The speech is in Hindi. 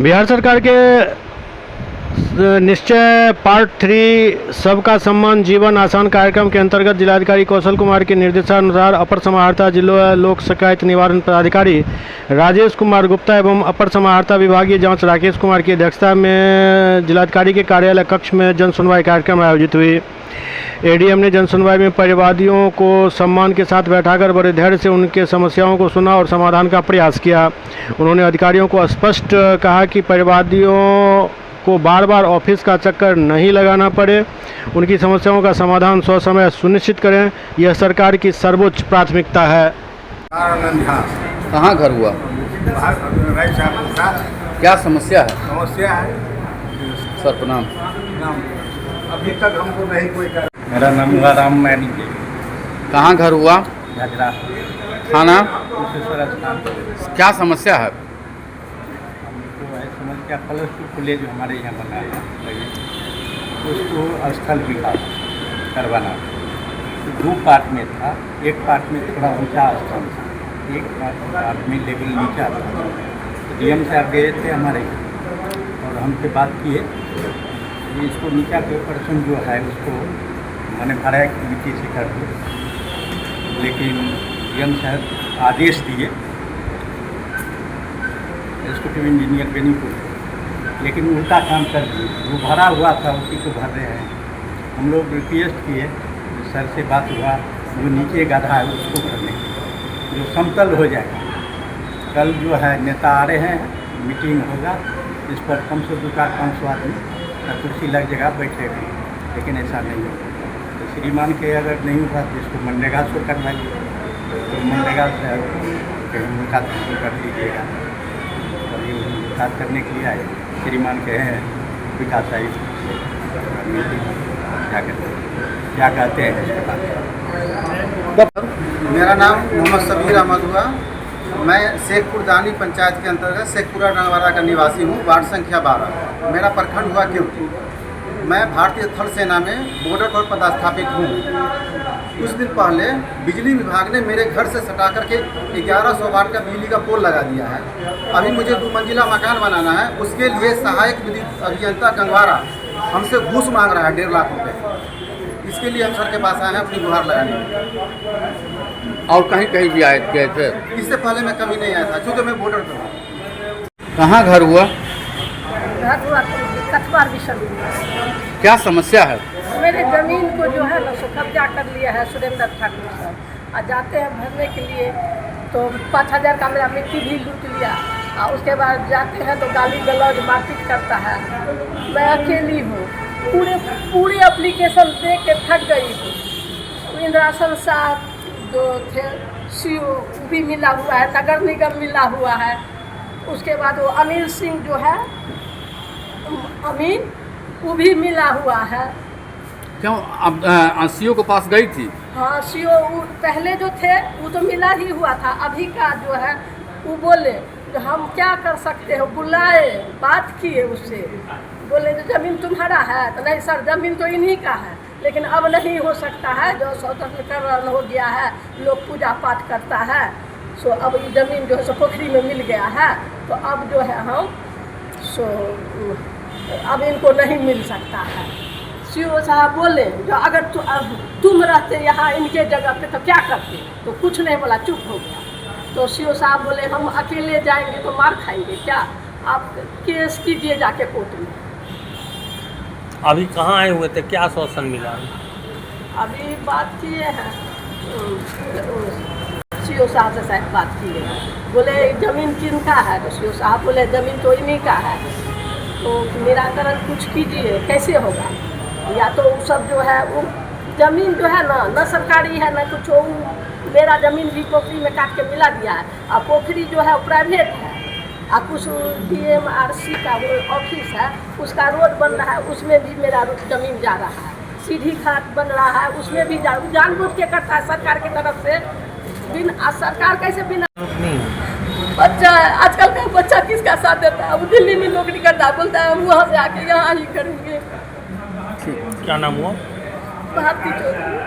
बिहार सरकार के निश्चय पार्ट 3 सबका सम्मान जीवन आसान कार्यक्रम के अंतर्गत जिलाधिकारी कौशल कुमार के निर्देशानुसार अपर समाहर्ता जिला लोक शिकायत निवारण पदाधिकारी राजेश कुमार गुप्ता एवं अपर समाहर्ता विभागीय जांच राकेश कुमार की अध्यक्षता में जिलाधिकारी के कार्यालय कक्ष में जन सुनवाई कार्यक्रम आयोजित हुई। एडीएम ने जन सुनवाई में परिवादियों को सम्मान के साथ बैठाकर बड़े धैर्य से उनके समस्याओं को सुना और समाधान का प्रयास किया। उन्होंने अधिकारियों को स्पष्ट कहा कि परिवादियों को बार बार ऑफिस का चक्कर नहीं लगाना पड़े, उनकी समस्याओं का समाधान ससमय सुनिश्चित करें, यह सरकार की सर्वोच्च प्राथमिकता है। कहाँ घर हुआ? क्या समस्या है? समस्या है सर प्रणाम। अभी तक हमको नहीं कोई कर। मेरा नाम हुआ राम मैनी। कहाँ घर हुआ? झगड़ा थाना? कुशेश्वर स्थान। क्या समस्या है? हमको है समस्या प्लस 2 कॉलेज हमारे यहाँ बना है, उसको स्थल विकास करवाना। तो 2 पार्ट में था, एक पार्ट में थोड़ा ऊंचा स्थल था, एक पार्ट में लेवल नीचा था। तो डीएम साहब गए थे हमारे और हमसे बात किए कि इसको नीचा के पर्सन जो है उसको मैंने भाड़ा एक्टिविटी से कर दो, लेकिन डीएम साहब आदेश दिए एक्जीक्यूटिव इंजीनियर बेनीपुर, लेकिन उल्टा काम कर दिए। जो भरा हुआ था उसी को भर रहे हैं। हम लोग रिक्वेस्ट किए, सर से बात हुआ, जो नीचे गड्ढा है उसको भरने, जो समतल हो जाएगा। कल जो है नेता आ रहे हैं, मीटिंग होगा, इस पर 500 आदमी का कुर्सी लग जगह बैठेगा, लेकिन ऐसा नहीं होगा। तो श्रीमान के अगर नहीं हुआ तो इसको मनरेगा से करवाइए, तो मनरेगा से कहीं मुलाकात कर लीजिएगा। और ये मुलाकात करने के लिए आए, श्रीमान कहे हैं विकास आयुक्त क्या कहते हैं इसके बाद। मेरा नाम मोहम्मद सबीर अहमद हुआ। मैं शेखपुर दानी पंचायत के अंतर्गत शेखपुरा डंगवारा का निवासी हूँ, वार्ड संख्या 12। मेरा प्रखंड हुआ क्योंकि मैं भारतीय थल सेना में बॉर्डर पर पदस्थापित हूँ। कुछ दिन पहले बिजली विभाग ने मेरे घर से सटा करके 1100 वाट का बिजली का पोल लगा दिया है। अभी मुझे 2 मंजिला मकान बनाना है, उसके लिए सहायक विद्युत अभियंता गंगवारा हमसे घूस मांग रहा है 1.5 लाख रुपये। इसके लिए हम सर के पास आए हैं अपनी गुहार लगाने। और कहीं कहीं भी आए गए थे? इससे पहले मैं कभी नहीं आया था, क्योंकि मैं बॉर्डर पर हूँ। कहाँ घर हुआ? घर हुआ कथवार विषय। क्या समस्या है? मेरे ज़मीन को जो है ना सो कब्जा कर लिया है सुरेंद्र ठाकुर साहब। और जाते हैं भरने के लिए तो 5000 का मेरा मिट्टी भी लूट लिया, और उसके बाद जाते हैं तो गाली गलौज मारपीट करता है। मैं अकेली हूँ, पूरे एप्लीकेशन दे के थक गई हूँ। इंद्रासन साहब जो थे सीओ भी मिला हुआ है, नगर निगम मिला हुआ है। उसके बाद वो अनिल सिंह जो है अमीन, वो भी मिला हुआ है। क्यों अब सीओ के पास गई थी? हाँ, सीओ पहले जो थे वो तो मिला ही हुआ था। अभी का जो है वो बोले जो हम क्या कर सकते हो, बुलाए, बात किए उससे, बोले जो ज़मीन तुम्हारा है तो नहीं सर, ज़मीन तो इन्हीं का है, लेकिन अब नहीं हो सकता है, जो स्वतंत्रकरण हो गया है, लोग पूजा पाठ करता है, सो अब ये ज़मीन जो है सो पोखरी में मिल गया है, तो अब जो है हम सो अब इनको नहीं मिल सकता है। सीओ साहब बोले जो अगर तुम रहते यहाँ इनके जगह पे तो क्या करते, तो कुछ नहीं बोला, चुप हो गया। तो सीओ साहब बोले हम अकेले जाएंगे तो मार खाएंगे, क्या आप केस कीजिए जाके कोर्ट में। अभी कहाँ आए हुए थे, क्या आश्वासन मिला? अभी बात किए हैं, सीओ साहब से शायद बात किए हैं, बोले ज़मीन किनका है, तो सीओ साहब बोले ज़मीन तो इन्हीं का है, तो निराकरण कुछ कीजिए, कैसे होगा। या तो सब जो है वो ज़मीन जो है ना सरकारी है ना कुछ, वो मेरा ज़मीन भी पोखरी में काट के मिला दिया है, और पोखरी जो है वो प्राइवेट है, और कुछ DMRC का वो ऑफिस है, उसका रोड बन रहा है, उसमें भी मेरा ज़मीन जा रहा है। सीढ़ी घाट बन रहा है, उसमें भी जानबूझ के करता है सरकार की तरफ से। बिना सरकार कैसे बिना बच्चा, आजकल का बच्चा किसका साथ देता है? वो दिल्ली में नौकरी करता है, बोलता है हम वहाँ से आके यहाँ ही करेंगे। क्या नाम हुआ? भारती चौधरी।